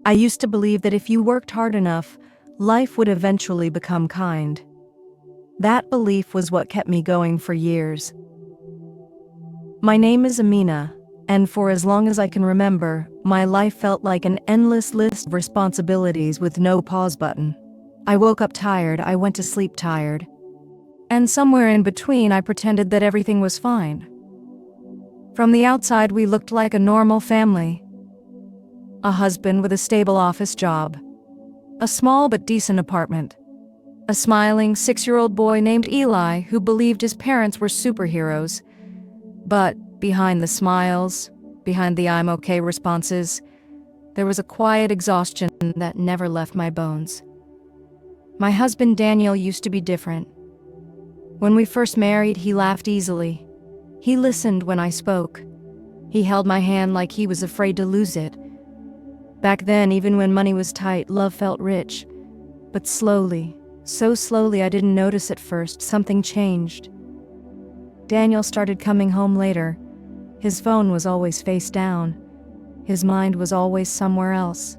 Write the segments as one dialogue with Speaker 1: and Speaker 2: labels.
Speaker 1: I used to believe that if you worked hard enough, life would eventually become kind. That belief was what kept me going for years. My name is Amina, and for as long as I can remember, my life felt like an endless list of responsibilities with no pause button. I woke up tired, I went to sleep tired, and somewhere in between I pretended that everything was fine. From the outside we looked like a normal family. A husband with a stable office job, a small but decent apartment, a smiling 6-year-old boy named Eli who believed his parents were superheroes. But behind the smiles, behind the "I'm okay" responses, there was a quiet exhaustion that never left my bones. My husband Daniel used to be different. When we first married, he laughed easily. He listened when I spoke. He held my hand like he was afraid to lose it. Back then, even when money was tight, love felt rich. But slowly, so slowly I didn't notice at first, something changed. Daniel started coming home later. His phone was always face down. His mind was always somewhere else.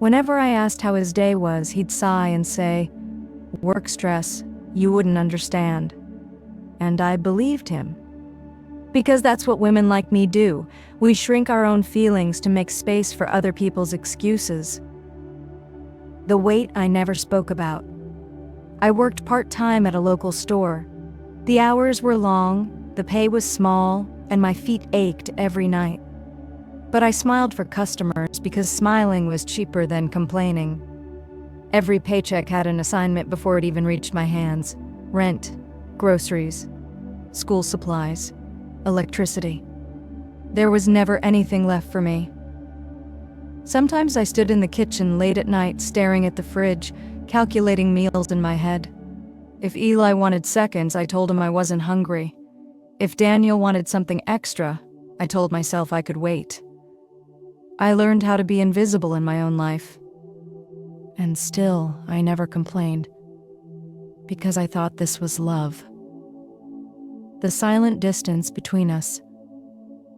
Speaker 1: Whenever I asked how his day was, he'd sigh and say, "Work stress, you wouldn't understand." And I believed him. Because that's what women like me do. We shrink our own feelings to make space for other people's excuses. The weight I never spoke about. I worked part-time at a local store. The hours were long, the pay was small, and my feet ached every night. But I smiled for customers because smiling was cheaper than complaining. Every paycheck had an assignment before it even reached my hands. Rent, groceries, school supplies, electricity. There was never anything left for me. Sometimes I stood in the kitchen late at night staring at the fridge, calculating meals in my head. If Eli wanted seconds, I told him I wasn't hungry. If Daniel wanted something extra, I told myself I could wait. I learned how to be invisible in my own life. And still, I never complained. Because I thought this was love. The silent distance between us.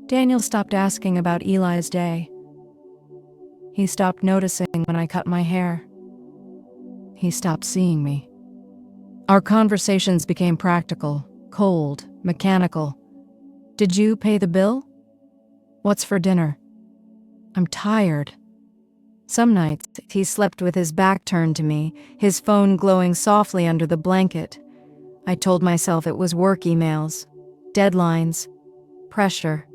Speaker 1: Daniel stopped asking about Eli's day. He stopped noticing when I cut my hair. He stopped seeing me. Our conversations became practical, cold, mechanical. Did you pay the bill? What's for dinner? I'm tired. Some nights, he slept with his back turned to me, his phone glowing softly under the blanket. I told myself it was work emails, deadlines, pressure.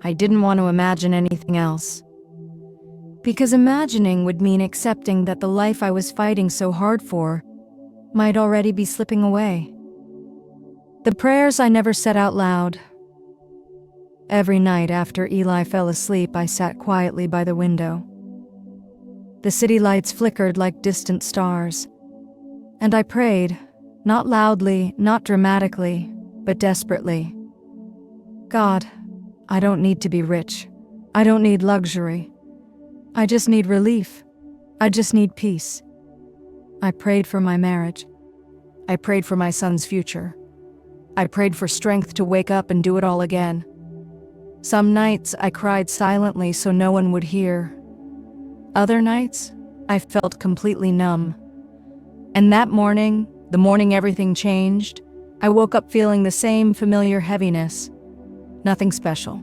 Speaker 1: I didn't want to imagine anything else. Because imagining would mean accepting that the life I was fighting so hard for might already be slipping away. The prayers I never said out loud. Every night after Eli fell asleep, I sat quietly by the window. The city lights flickered like distant stars. And I prayed, not loudly, not dramatically, but desperately. God, I don't need to be rich. I don't need luxury. I just need relief. I just need peace. I prayed for my marriage. I prayed for my son's future. I prayed for strength to wake up and do it all again. Some nights I cried silently so no one would hear. Other nights, I felt completely numb. And that morning, the morning everything changed, I woke up feeling the same familiar heaviness. Nothing special.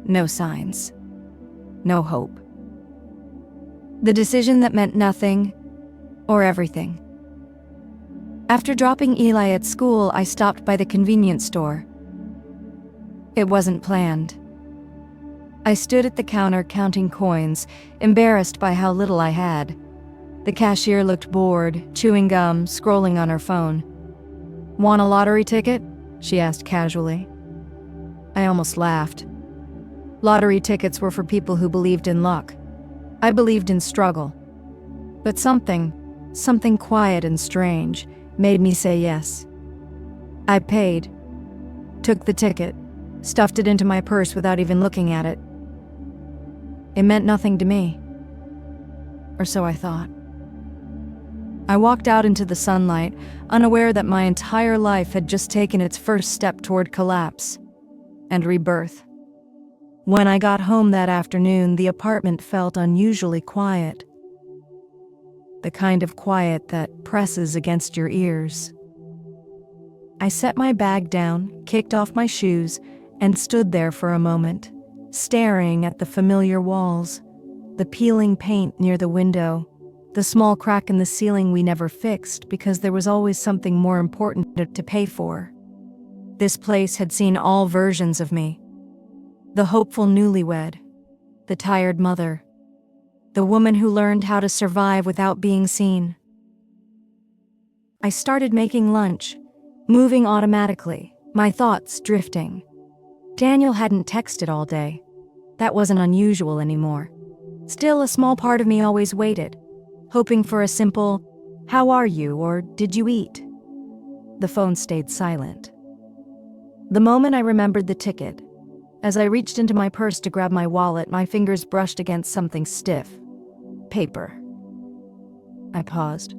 Speaker 1: No signs. No hope. The decision that meant nothing, or everything. After dropping Eli at school, I stopped by the convenience store. It wasn't planned. I stood at the counter counting coins, embarrassed by how little I had. The cashier looked bored, chewing gum, scrolling on her phone. "Want a lottery ticket?" she asked casually. I almost laughed. Lottery tickets were for people who believed in luck. I believed in struggle. But something quiet and strange, made me say yes. I paid, took the ticket, stuffed it into my purse without even looking at it. It meant nothing to me. Or so I thought. I walked out into the sunlight, unaware that my entire life had just taken its first step toward collapse and rebirth. When I got home that afternoon, the apartment felt unusually quiet. The kind of quiet that presses against your ears. I set my bag down, kicked off my shoes, and stood there for a moment, staring at the familiar walls, the peeling paint near the window, the small crack in the ceiling we never fixed because there was always something more important to pay for. This place had seen all versions of me. The hopeful newlywed, the tired mother, the woman who learned how to survive without being seen. I started making lunch, moving automatically, my thoughts drifting. Daniel hadn't texted all day. That wasn't unusual anymore. Still, a small part of me always waited, hoping for a simple, "How are you?" or "Did you eat?" The phone stayed silent. The moment I remembered the ticket, as I reached into my purse to grab my wallet, my fingers brushed against something stiff. Paper. I paused.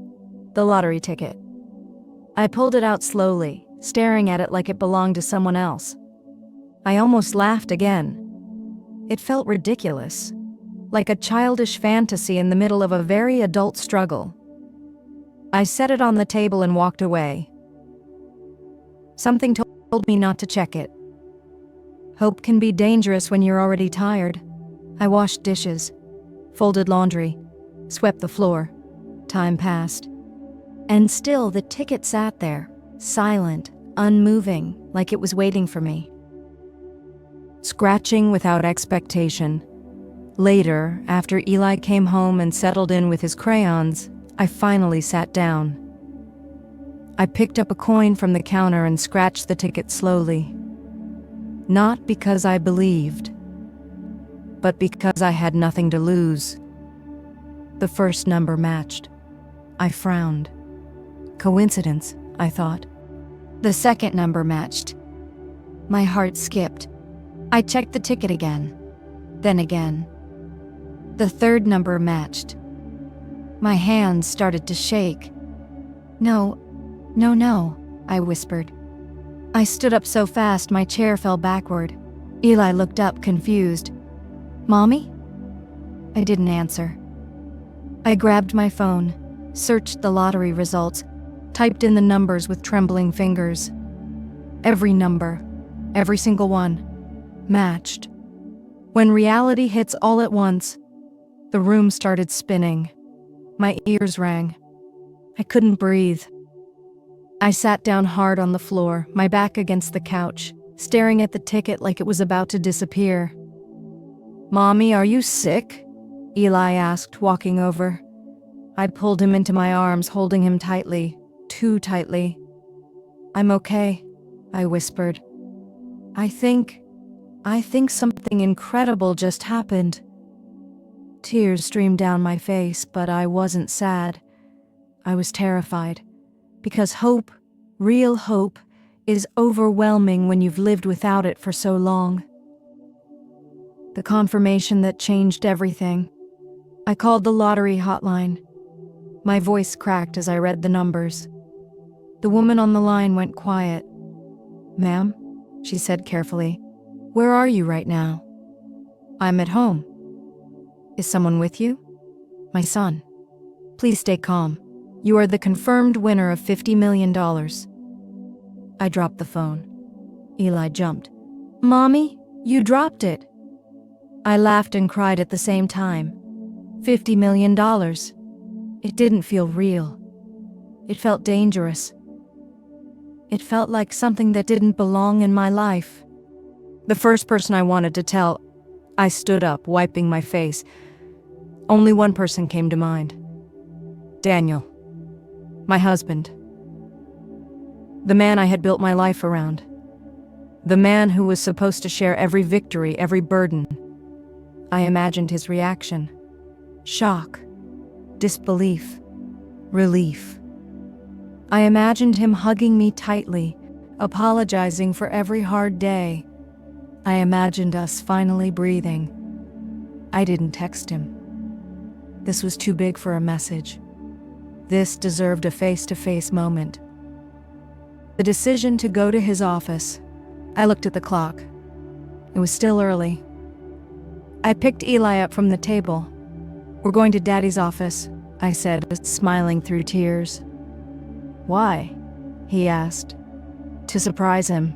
Speaker 1: The lottery ticket. I pulled it out slowly, staring at it like it belonged to someone else. I almost laughed again. It felt ridiculous, like a childish fantasy in the middle of a very adult struggle. I set it on the table and walked away. Something told me not to check it. Hope can be dangerous when you're already tired. I washed dishes, folded laundry, swept the floor. Time passed. And still the ticket sat there, silent, unmoving, like it was waiting for me. Scratching without expectation. Later, after Eli came home and settled in with his crayons, I finally sat down. I picked up a coin from the counter and scratched the ticket slowly. Not because I believed, but because I had nothing to lose. The first number matched. I frowned. Coincidence, I thought. The second number matched. My heart skipped. I checked the ticket again, then again. The third number matched. My hands started to shake. No, I whispered. I stood up so fast my chair fell backward. Eli looked up, confused. "Mommy?" I didn't answer. I grabbed my phone, searched the lottery results, typed in the numbers with trembling fingers. Every number, every single one, matched. When reality hits all at once, the room started spinning. My ears rang. I couldn't breathe. I sat down hard on the floor, my back against the couch, staring at the ticket like it was about to disappear. "Mommy, are you sick?" Eli asked, walking over. I pulled him into my arms, holding him tightly, too tightly. "I'm okay," I whispered. I think something incredible just happened." Tears streamed down my face, but I wasn't sad. I was terrified. Because hope, real hope, is overwhelming when you've lived without it for so long. The confirmation that changed everything. I called the lottery hotline. My voice cracked as I read the numbers. The woman on the line went quiet. "Ma'am," she said carefully, "where are you right now?" "I'm at home." "Is someone with you?" "My son." "Please stay calm. You are the confirmed winner of $50 million. I dropped the phone. Eli jumped. "Mommy, you dropped it." I laughed and cried at the same time. $50 million. It didn't feel real. It felt dangerous. It felt like something that didn't belong in my life. The first person I wanted to tell. I stood up, wiping my face. Only one person came to mind. Daniel. My husband. The man I had built my life around. The man who was supposed to share every victory, every burden. I imagined his reaction. Shock. Disbelief. Relief. I imagined him hugging me tightly, apologizing for every hard day. I imagined us finally breathing. I didn't text him. This was too big for a message. This deserved a face-to-face moment. The decision to go to his office. I looked at the clock. It was still early. I picked Eli up from the table. "We're going to Daddy's office," I said, smiling through tears. "Why?" he asked. "To surprise him."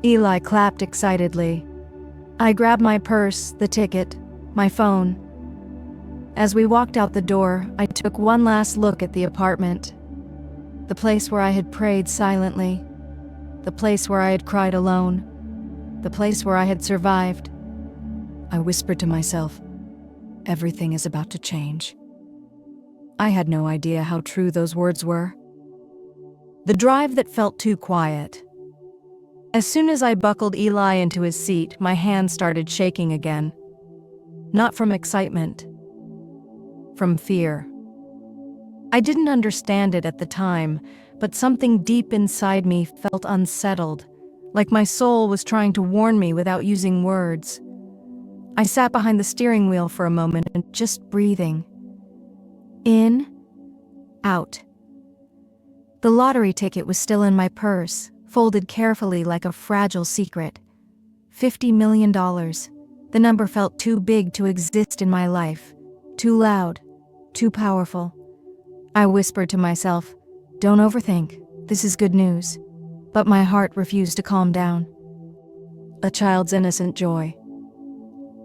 Speaker 1: Eli clapped excitedly. I grabbed my purse, the ticket, my phone. As we walked out the door, I took one last look at the apartment. The place where I had prayed silently. The place where I had cried alone. The place where I had survived. I whispered to myself, "Everything is about to change." I had no idea how true those words were. The drive that felt too quiet. As soon as I buckled Eli into his seat, my hand started shaking again. Not from excitement. From fear. I didn't understand it at the time, but something deep inside me felt unsettled, like my soul was trying to warn me without using words. I sat behind the steering wheel for a moment and just breathing. In, out. The lottery ticket was still in my purse, folded carefully like a fragile secret. $50 million. The number felt too big to exist in my life. Too loud. Too powerful. I whispered to myself, "Don't overthink. This is good news." But my heart refused to calm down. A child's innocent joy.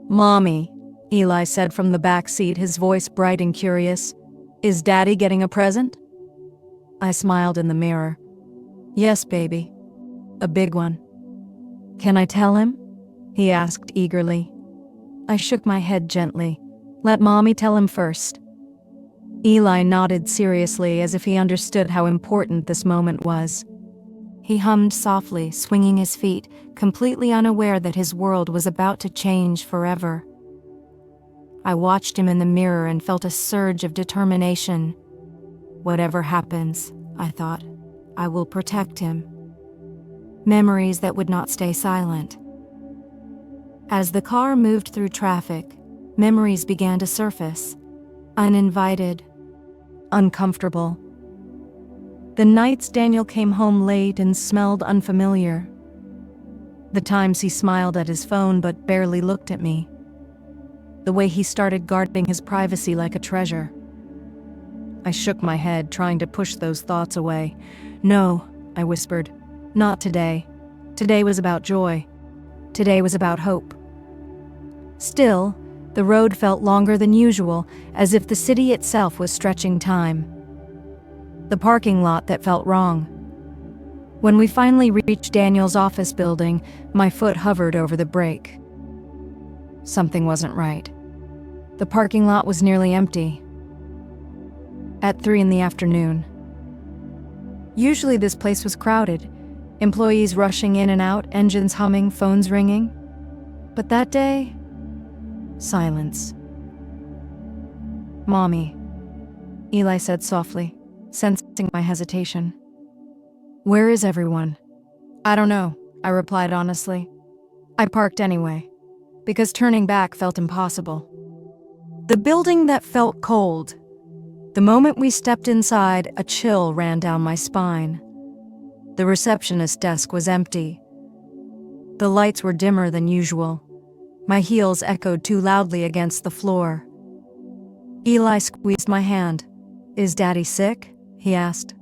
Speaker 1: "Mommy," Eli said from the back seat, his voice bright and curious. "Is Daddy getting a present?" I smiled in the mirror. "Yes, baby. A big one." "Can I tell him?" he asked eagerly. I shook my head gently. "Let Mommy tell him first." Eli nodded seriously as if he understood how important this moment was. He hummed softly, swinging his feet, completely unaware that his world was about to change forever. I watched him in the mirror and felt a surge of determination. Whatever happens, I thought, I will protect him. Memories that would not stay silent. As the car moved through traffic, memories began to surface. Uninvited. Uncomfortable. The nights Daniel came home late and smelled unfamiliar. The times he smiled at his phone but barely looked at me. The way he started guarding his privacy like a treasure. I shook my head, trying to push those thoughts away. "No," I whispered. "Not today. Today was about joy. Today was about hope." Still, the road felt longer than usual, as if the city itself was stretching time. The parking lot that felt wrong. When we finally reached Daniel's office building, my foot hovered over the brake. Something wasn't right. The parking lot was nearly empty. At 3 in the afternoon. Usually this place was crowded, employees rushing in and out, engines humming, phones ringing. But that day, silence. "Mommy," Eli said softly, sensing my hesitation. "Where is everyone?" "I don't know," I replied honestly. I parked anyway, because turning back felt impossible. The building that felt cold. The moment we stepped inside, a chill ran down my spine. The receptionist desk was empty. The lights were dimmer than usual. My heels echoed too loudly against the floor. Eli squeezed my hand. "Is Daddy sick?" he asked.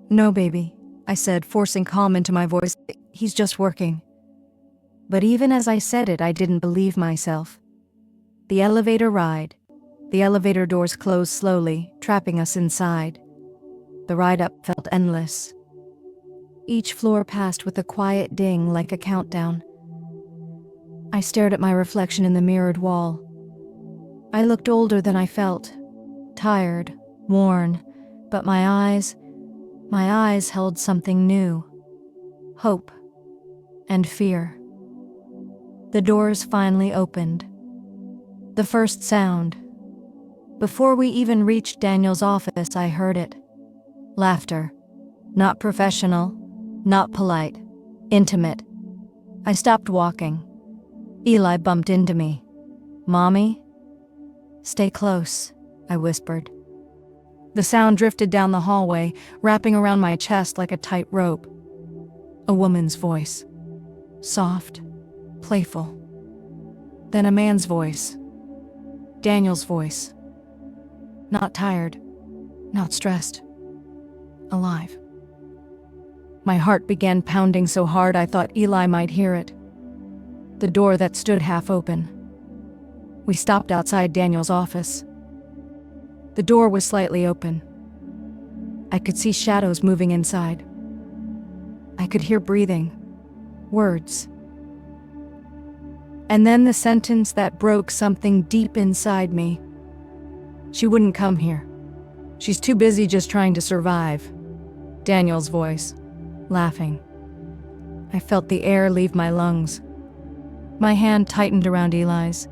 Speaker 1: "No, baby," I said, forcing calm into my voice. "He's just working." But even as I said it, I didn't believe myself. The elevator ride. The elevator doors closed slowly, trapping us inside. The ride up felt endless. Each floor passed with a quiet ding like a countdown. I stared at my reflection in the mirrored wall. I looked older than I felt. Tired, worn, but my eyes held something new. Hope and fear. The doors finally opened. The first sound. Before we even reached Daniel's office, I heard it. Laughter. Not professional, not polite, intimate. I stopped walking. Eli bumped into me. "Mommy?" "Stay close," I whispered. The sound drifted down the hallway, wrapping around my chest like a tight rope. A woman's voice. Soft, playful. Then a man's voice. Daniel's voice. Not tired, not stressed, alive. My heart began pounding so hard I thought Eli might hear it. The door that stood half open. We stopped outside Daniel's office. The door was slightly open. I could see shadows moving inside. I could hear breathing, words. And then the sentence that broke something deep inside me. She wouldn't come here. She's too busy just trying to survive. Daniel's voice, laughing. I felt the air leave my lungs. My hand tightened around Eli's.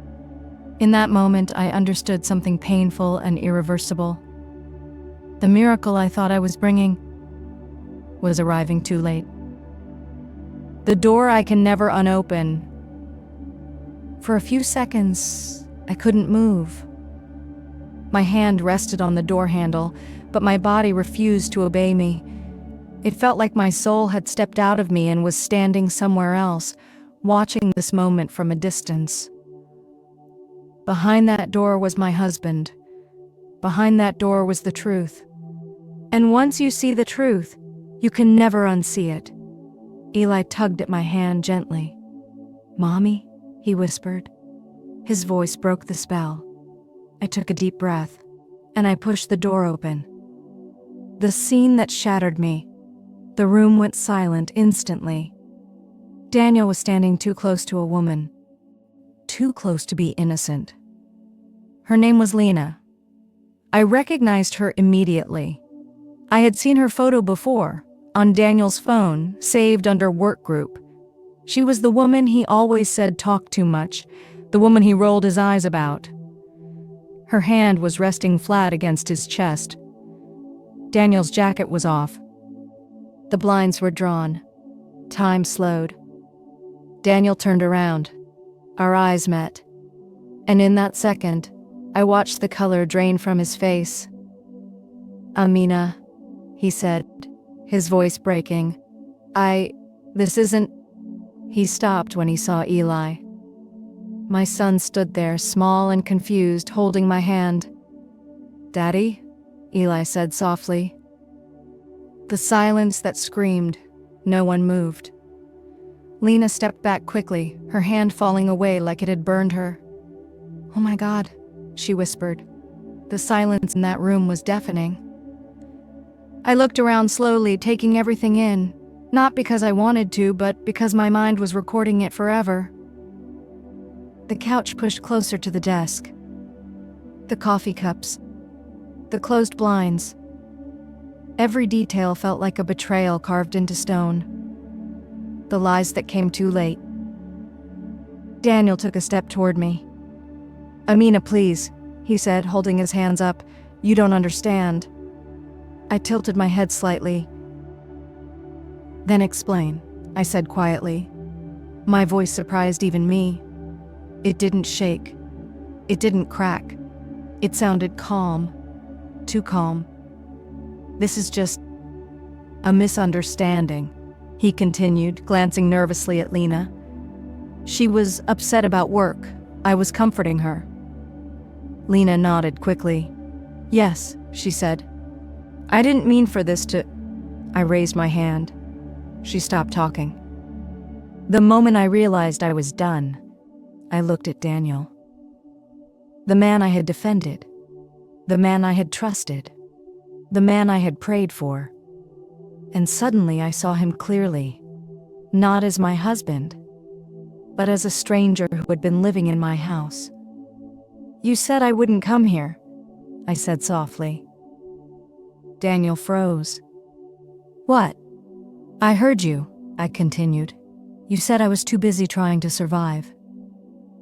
Speaker 1: In that moment, I understood something painful and irreversible. The miracle I thought I was bringing was arriving too late. The door I can never unopen. For a few seconds, I couldn't move. My hand rested on the door handle, but my body refused to obey me. It felt like my soul had stepped out of me and was standing somewhere else, watching this moment from a distance. Behind that door was my husband. Behind that door was the truth. And once you see the truth, you can never unsee it. Eli tugged at my hand gently. "Mommy," he whispered. His voice broke the spell. I took a deep breath, and I pushed the door open. The scene that shattered me. The room went silent instantly. Daniel was standing too close to a woman. Too close to be innocent. Her name was Lena. I recognized her immediately. I had seen her photo before, on Daniel's phone, saved under work group. She was the woman he always said talked too much, the woman he rolled his eyes about. Her hand was resting flat against his chest. Daniel's jacket was off. The blinds were drawn. Time slowed. Daniel turned around. Our eyes met. And in that second, I watched the color drain from his face. "Amina," he said, his voice breaking. This isn't..." He stopped when he saw Eli. My son stood there, small and confused, holding my hand. "Daddy?" Eli said softly. The silence that screamed. No one moved. Lena stepped back quickly, her hand falling away like it had burned her. "Oh my God," she whispered. The silence in that room was deafening. I looked around slowly, taking everything in, not because I wanted to, but because my mind was recording it forever. The couch pushed closer to the desk. The coffee cups. The closed blinds. Every detail felt like a betrayal carved into stone. The lies that came too late. Daniel took a step toward me. "Amina, please," he said, holding his hands up. "You don't understand." I tilted my head slightly. "Then explain," I said quietly. My voice surprised even me. It didn't shake. It didn't crack. It sounded calm. Too calm. "This is just a misunderstanding," he continued, glancing nervously at Lena. "She was upset about work. I was comforting her." Lena nodded quickly. "Yes," she said. "I didn't mean for this to..." I raised my hand. She stopped talking. The moment I realized I was done, I looked at Daniel. The man I had defended. The man I had trusted. The man I had prayed for. And suddenly I saw him clearly. Not as my husband, but as a stranger who had been living in my house. "You said I wouldn't come here," I said softly. Daniel froze. "What?" "I heard you," I continued. "You said I was too busy trying to survive."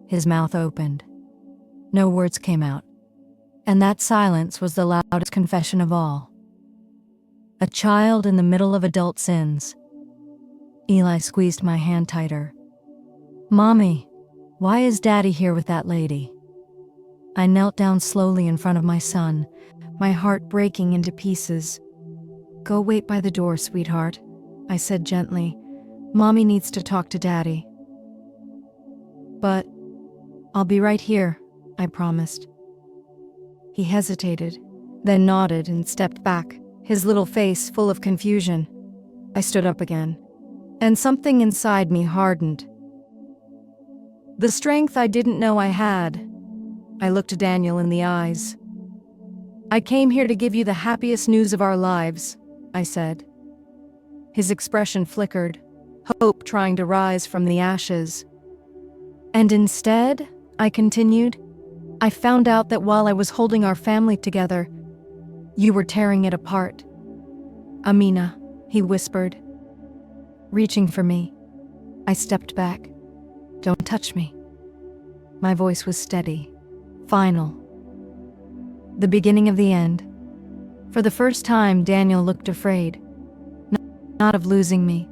Speaker 1: His mouth opened. No words came out. And that silence was the loudest confession of all. A child in the middle of adult sins. Eli squeezed my hand tighter. "Mommy, why is Daddy here with that lady?" I knelt down slowly in front of my son, my heart breaking into pieces. "Go wait by the door, sweetheart," I said gently. "Mommy needs to talk to Daddy." But I'll be right here, I promised. He hesitated, then nodded and stepped back, his little face full of confusion. I stood up again, and something inside me hardened. The strength I didn't know I had. I looked Daniel in the eyes. I came here to give you the happiest news of our lives, I said. His expression flickered, hope trying to rise from the ashes. And instead, I continued, I found out that while I was holding our family together, you were tearing it apart. Amina, he whispered. Reaching for me, I stepped back. Don't touch me. My voice was steady, final. The beginning of the end. For the first time, Daniel looked afraid. Not of losing me,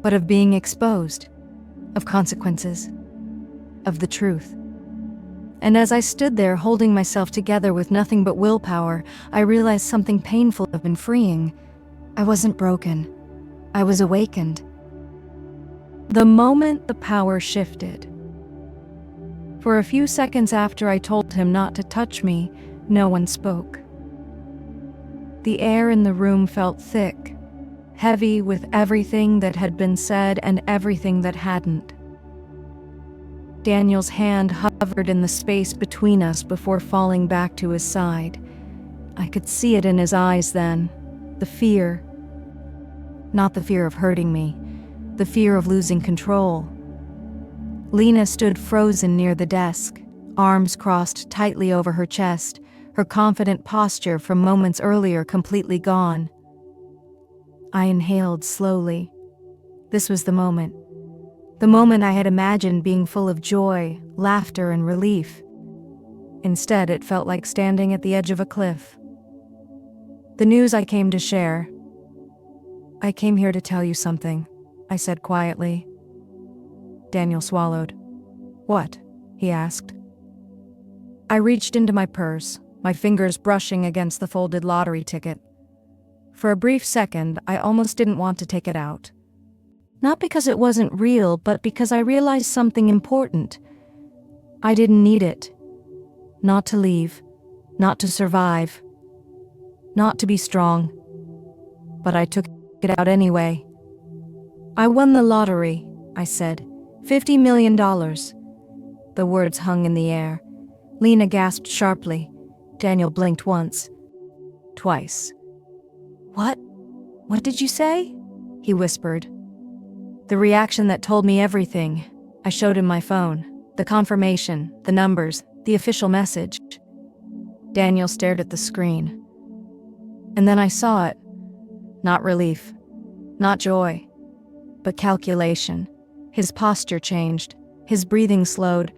Speaker 1: but of being exposed, of consequences, of the truth. And as I stood there holding myself together with nothing but willpower, I realized something painful and freeing. I wasn't broken. I was awakened. The moment the power shifted. For a few seconds after I told him not to touch me, no one spoke. The air in the room felt thick, heavy with everything that had been said and everything that hadn't. Daniel's hand hovered in the space between us before falling back to his side. I could see it in his eyes then, the fear. Not the fear of hurting me, the fear of losing control. Lena stood frozen near the desk, arms crossed tightly over her chest, her confident posture from moments earlier completely gone. I inhaled slowly. This was the moment I had imagined being full of joy, laughter, and relief. Instead, it felt like standing at the edge of a cliff. The news I came to share. I came here to tell you something, I said quietly. Daniel swallowed. What? He asked. I reached into my purse, my fingers brushing against the folded lottery ticket. For a brief second, I almost didn't want to take it out. Not because it wasn't real, but because I realized something important. I didn't need it. Not to leave, not to survive, not to be strong. But I took it out anyway. I won the lottery, I said. $50 million. The words hung in the air. Lena gasped sharply. Daniel blinked once. Twice. What? What did you say? He whispered. The reaction that told me everything. I showed him my phone. The confirmation, the numbers, the official message. Daniel stared at the screen. And then I saw it. Not relief. Not joy. But calculation. His posture changed. His breathing slowed.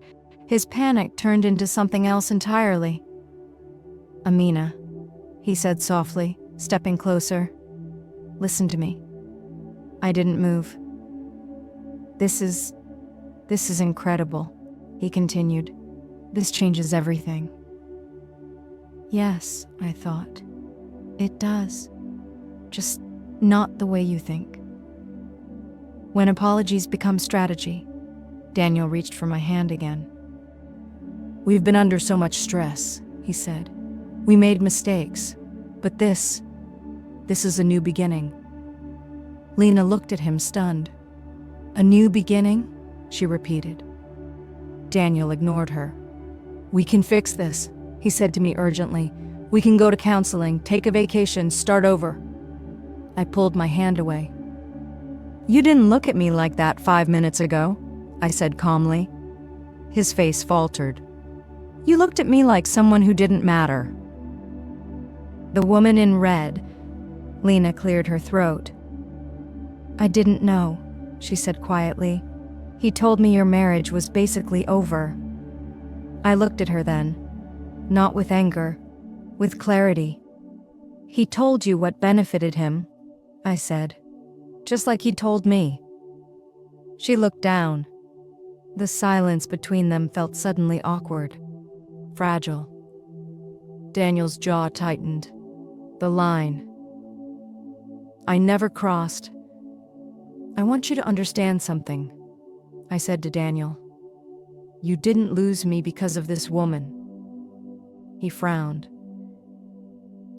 Speaker 1: His panic turned into something else entirely. Amina, he said softly, stepping closer. Listen to me. I didn't move. This is incredible, he continued. This changes everything. Yes, I thought. It does. Just not the way you think. When apologies become strategy, Daniel reached for my hand again. We've been under so much stress, he said. We made mistakes, but this is a new beginning. Lena looked at him stunned. A new beginning? She repeated. Daniel ignored her. We can fix this, he said to me urgently. We can go to counseling, take a vacation, start over. I pulled my hand away. You didn't look at me like that 5 minutes ago, I said calmly. His face faltered. You looked at me like someone who didn't matter. The woman in red. Lena cleared her throat. I didn't know, she said quietly. He told me your marriage was basically over. I looked at her then, not with anger, with clarity. He told you what benefited him, I said, just like he told me. She looked down. The silence between them felt suddenly awkward, fragile. Daniel's jaw tightened. The line. I never crossed. I want you to understand something, I said to Daniel. You didn't lose me because of this woman. He frowned.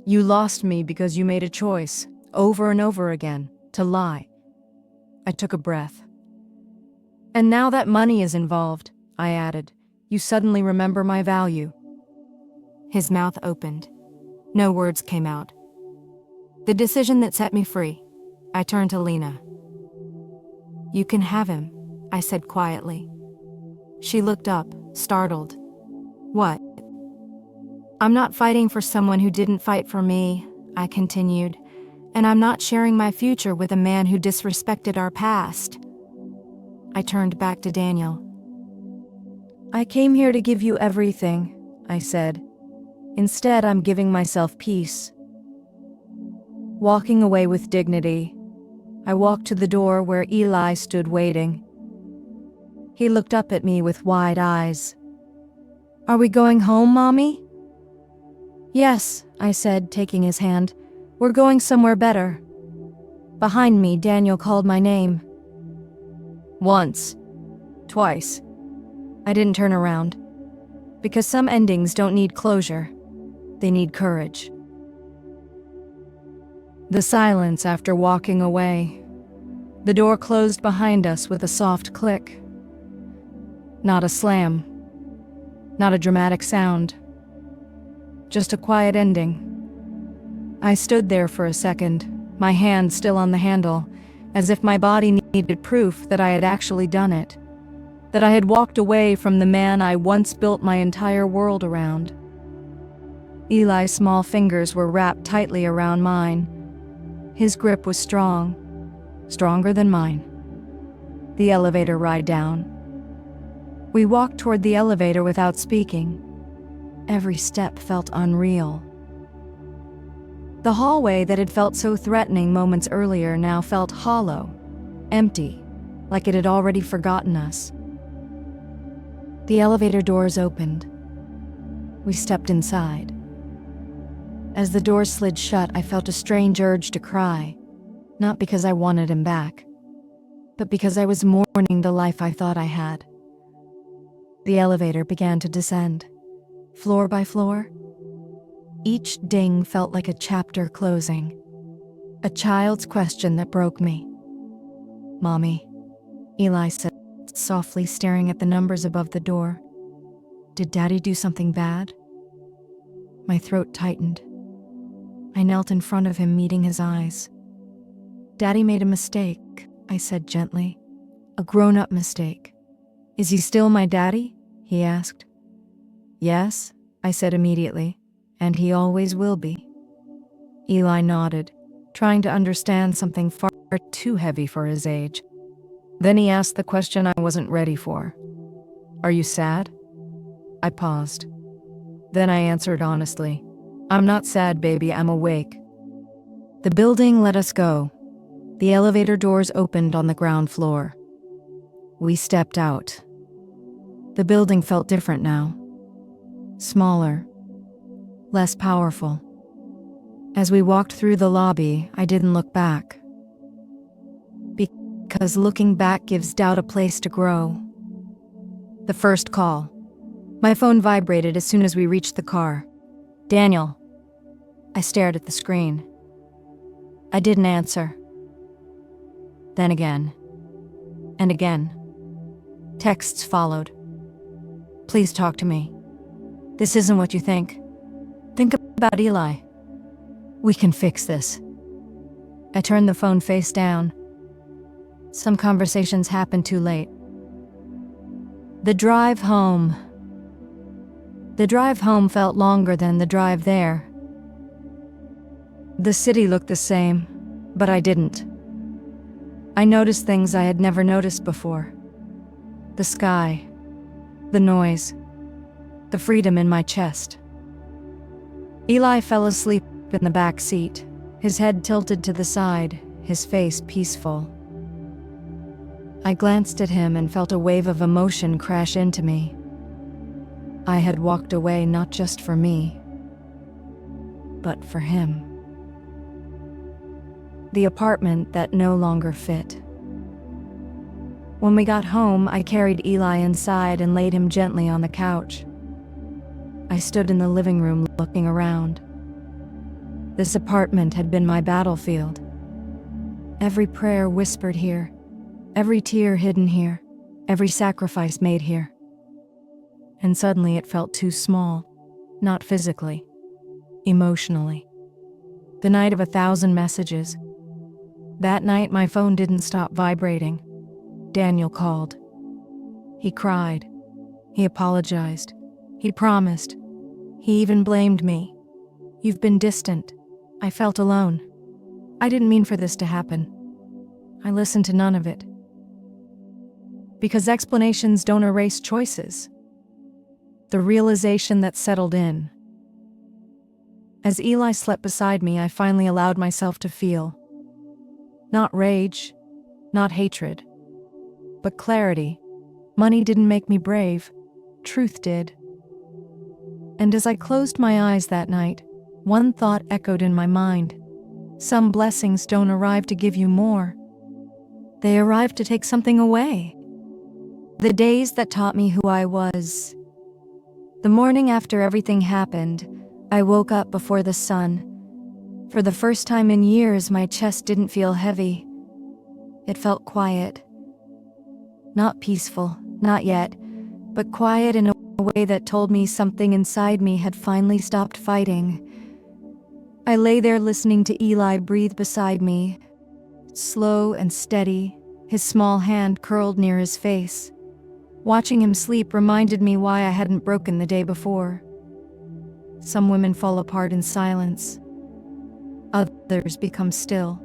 Speaker 1: You lost me because you made a choice, over and over again, to lie. I took a breath. And now that money is involved, I added, you suddenly remember my value. His mouth opened. No words came out. The decision that set me free. I turned to Lena. You can have him, I said quietly. She looked up, startled. What? I'm not fighting for someone who didn't fight for me, I continued, and I'm not sharing my future with a man who disrespected our past. I turned back to Daniel. I came here to give you everything, I said. Instead, I'm giving myself peace. Walking away with dignity, I walked to the door where Eli stood waiting. He looked up at me with wide eyes. Are we going home, Mommy? Yes, I said, taking his hand. We're going somewhere better. Behind me, Daniel called my name. Once. Twice. I didn't turn around. Because some endings don't need closure. They need courage. The silence after walking away. The door closed behind us with a soft click. Not a slam. Not a dramatic sound. Just a quiet ending. I stood there for a second, my hand still on the handle, as if my body needed proof that I had actually done it, that I had walked away from the man I once built my entire world around. Eli's small fingers were wrapped tightly around mine. His grip was strong, stronger than mine. The elevator ride down. We walked toward the elevator without speaking. Every step felt unreal. The hallway that had felt so threatening moments earlier now felt hollow, empty, like it had already forgotten us. The elevator doors opened. We stepped inside. As the doors slid shut, I felt a strange urge to cry, not because I wanted him back, but because I was mourning the life I thought I had. The elevator began to descend, floor by floor. Each ding felt like a chapter closing, a child's question that broke me. Mommy, Eli said, softly staring at the numbers above the door. Did Daddy do something bad? My throat tightened. I knelt in front of him, meeting his eyes. Daddy made a mistake, I said gently. A grown-up mistake. Is he still my daddy? He asked. Yes, I said immediately, and he always will be. Eli nodded, trying to understand something far too heavy for his age. Then he asked the question I wasn't ready for. Are you sad? I paused. Then I answered honestly. I'm not sad, baby, I'm awake. The building let us go. The elevator doors opened on the ground floor. We stepped out. The building felt different now. Smaller. Less powerful. As we walked through the lobby, I didn't look back. Because looking back gives doubt a place to grow. The first call. My phone vibrated as soon as we reached the car. Daniel. I stared at the screen. I didn't answer. Then again. And again. Texts followed. Please talk to me. This isn't what you think. Think about Eli. We can fix this. I turned the phone face down. Some conversations happened too late. The drive home. The drive home felt longer than the drive there. The city looked the same, but I didn't. I noticed things I had never noticed before. The sky, the noise, the freedom in my chest. Eli fell asleep in the back seat, his head tilted to the side, his face peaceful. I glanced at him and felt a wave of emotion crash into me. I had walked away not just for me, but for him. The apartment that no longer fit. When we got home, I carried Eli inside and laid him gently on the couch. I stood in the living room looking around. This apartment had been my battlefield. Every prayer whispered here, every tear hidden here, every sacrifice made here. And suddenly it felt too small, not physically, emotionally. The night of 1,000 messages. That night my phone didn't stop vibrating. Daniel called. He cried. He apologized. He promised. He even blamed me. "You've been distant." I felt alone. I didn't mean for this to happen. I listened to none of it. Because explanations don't erase choices. The realization that settled in. As Eli slept beside me, I finally allowed myself to feel. Not rage, not hatred, but clarity. Money didn't make me brave. Truth did. And as I closed my eyes that night, one thought echoed in my mind. Some blessings don't arrive to give you more. They arrive to take something away. The days that taught me who I was. The morning after everything happened, I woke up before the sun. For the first time in years, my chest didn't feel heavy. It felt quiet. Not peaceful, not yet, but quiet in a way that told me something inside me had finally stopped fighting. I lay there listening to Eli breathe beside me, slow and steady, his small hand curled near his face. Watching him sleep reminded me why I hadn't broken the day before. Some women fall apart in silence. Others become still.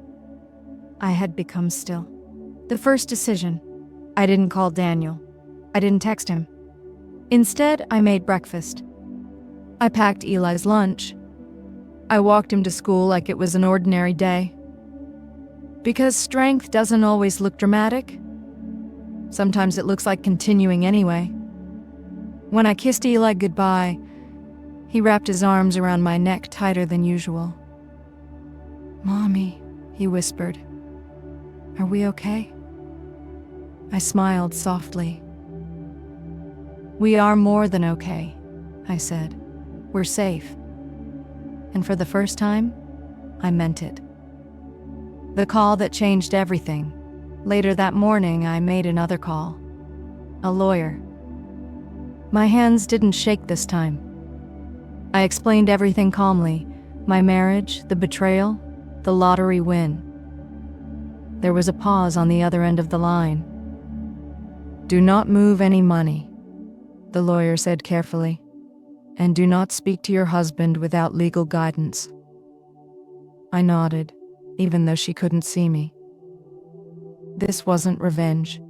Speaker 1: I had become still. The first decision. I didn't call Daniel. I didn't text him. Instead, I made breakfast. I packed Eli's lunch. I walked him to school like it was an ordinary day. Because strength doesn't always look dramatic. Sometimes it looks like continuing anyway. When I kissed Eli goodbye, he wrapped his arms around my neck tighter than usual. "Mommy," he whispered. "Are we okay?" I smiled softly. "We are more than okay," I said. "We're safe." And for the first time, I meant it. The call that changed everything. Later that morning, I made another call. A lawyer. My hands didn't shake this time. I explained everything calmly. My marriage, the betrayal, the lottery win. There was a pause on the other end of the line. "Do not move any money," the lawyer said carefully. "And do not speak to your husband without legal guidance." I nodded, even though she couldn't see me. This wasn't revenge.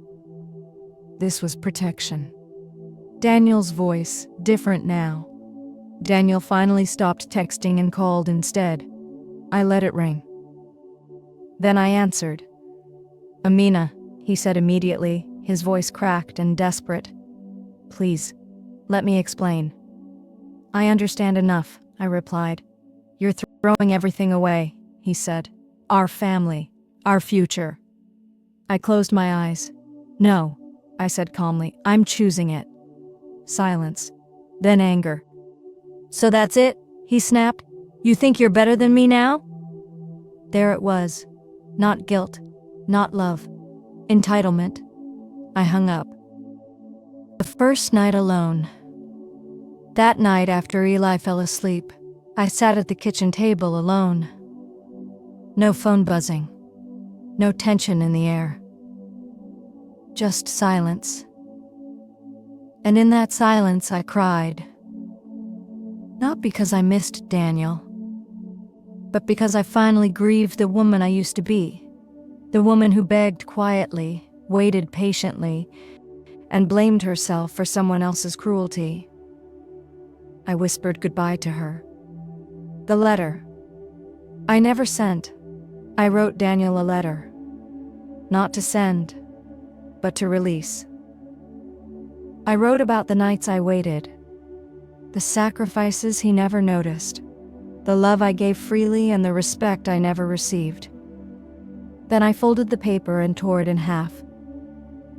Speaker 1: This was protection. Daniel's voice, different now. Daniel finally stopped texting and called instead. I let it ring. Then I answered. "Amina," he said immediately, his voice cracked and desperate. "Please, let me explain." "I understand enough," I replied. "You're throwing everything away," he said. "Our family, our future." I closed my eyes. "No," I said calmly, "I'm choosing it." Silence. Then anger. "So that's it?" he snapped. "You think you're better than me now?" There it was. Not guilt. Not love. Entitlement. I hung up. The first night alone. That night after Eli fell asleep, I sat at the kitchen table alone. No phone buzzing. No tension in the air. Just silence. And in that silence I cried. Not because I missed Daniel, but because I finally grieved the woman I used to be. The woman who begged quietly, waited patiently, and blamed herself for someone else's cruelty. I whispered goodbye to her. The letter. I never sent. I wrote Daniel a letter. Not to send, but to release. I wrote about the nights I waited, the sacrifices he never noticed, the love I gave freely and the respect I never received. Then I folded the paper and tore it in half.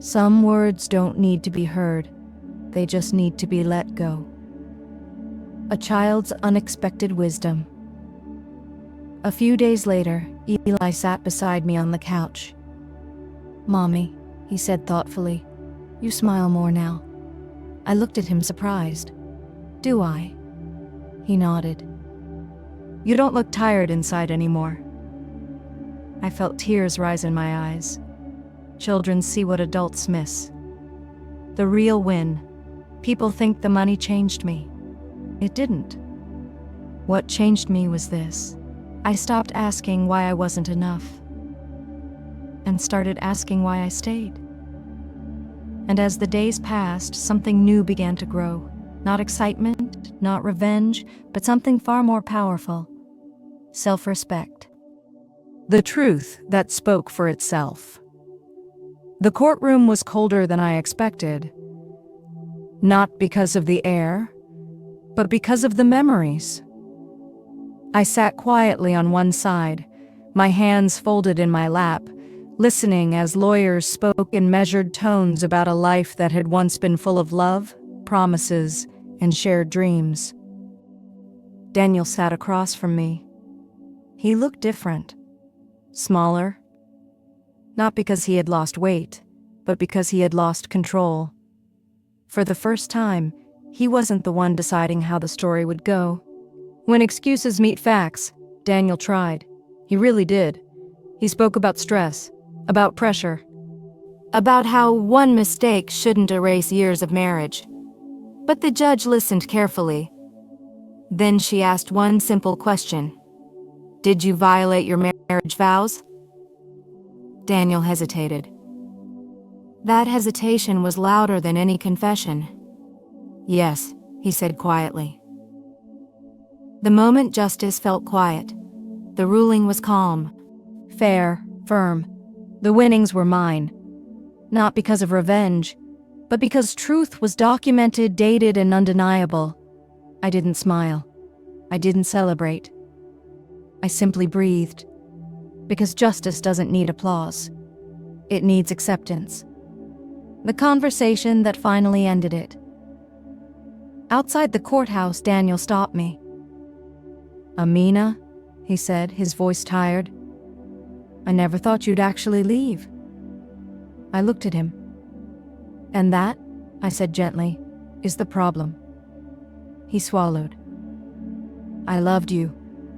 Speaker 1: Some words don't need to be heard, they just need to be let go. A child's unexpected wisdom. A few days later, Eli sat beside me on the couch. "Mommy," he said thoughtfully, "you smile more now." I looked at him surprised. "Do I?" He nodded. "You don't look tired inside anymore." I felt tears rise in my eyes. Children see what adults miss. The real win. People think the money changed me. It didn't. What changed me was this. I stopped asking why I wasn't enough, and started asking why I stayed. And as the days passed, something new began to grow. Not excitement, not revenge, but something far more powerful. Self-respect. The truth that spoke for itself. The courtroom was colder than I expected. Not because of the air, but because of the memories. I sat quietly on one side, my hands folded in my lap, listening as lawyers spoke in measured tones about a life that had once been full of love, promises, and shared dreams. Daniel sat across from me. He looked different, smaller. Not because he had lost weight, but because he had lost control. For the first time, he wasn't the one deciding how the story would go. When excuses meet facts, Daniel tried. He really did. He spoke about stress, about pressure, about how one mistake shouldn't erase years of marriage. But the judge listened carefully. Then she asked one simple question. "Did you violate your marriage vows?" Daniel hesitated. That hesitation was louder than any confession. "Yes," he said quietly. The moment justice felt quiet. The ruling was calm, fair, firm. The winnings were mine. Not because of revenge, but because truth was documented, dated, and undeniable. I didn't smile. I didn't celebrate. I simply breathed. Because justice doesn't need applause. It needs acceptance. The conversation that finally ended it. Outside the courthouse, Daniel stopped me. "Amina," he said, his voice tired. "I never thought you'd actually leave." I looked at him. "And that," I said gently, "is the problem." He swallowed. "I loved you,"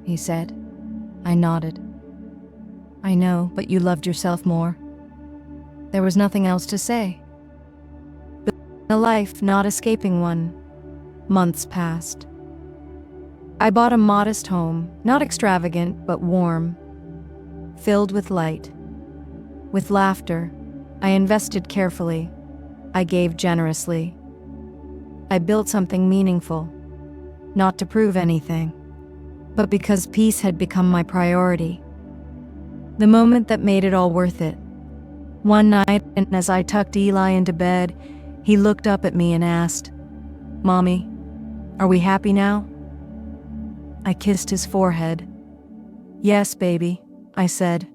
Speaker 1: he said. I nodded. "I know, but you loved yourself more." There was nothing else to say. Building a life, not escaping one. Months passed. I bought a modest home, not extravagant, but warm, filled with light, with laughter. I invested carefully. I gave generously. I built something meaningful, not to prove anything, but because peace had become my priority. The moment that made it all worth it. One night, and as I tucked Eli into bed, he looked up at me and asked, "Mommy, are we happy now?" I kissed his forehead. "Yes, baby," I said.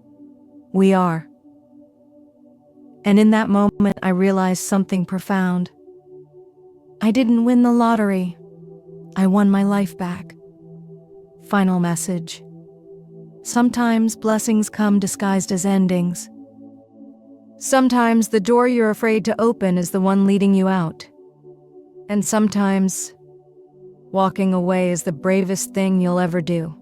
Speaker 1: "We are." And in that moment, I realized something profound. I didn't win the lottery. I won my life back. Final message. Sometimes blessings come disguised as endings. Sometimes the door you're afraid to open is the one leading you out. And sometimes walking away is the bravest thing you'll ever do.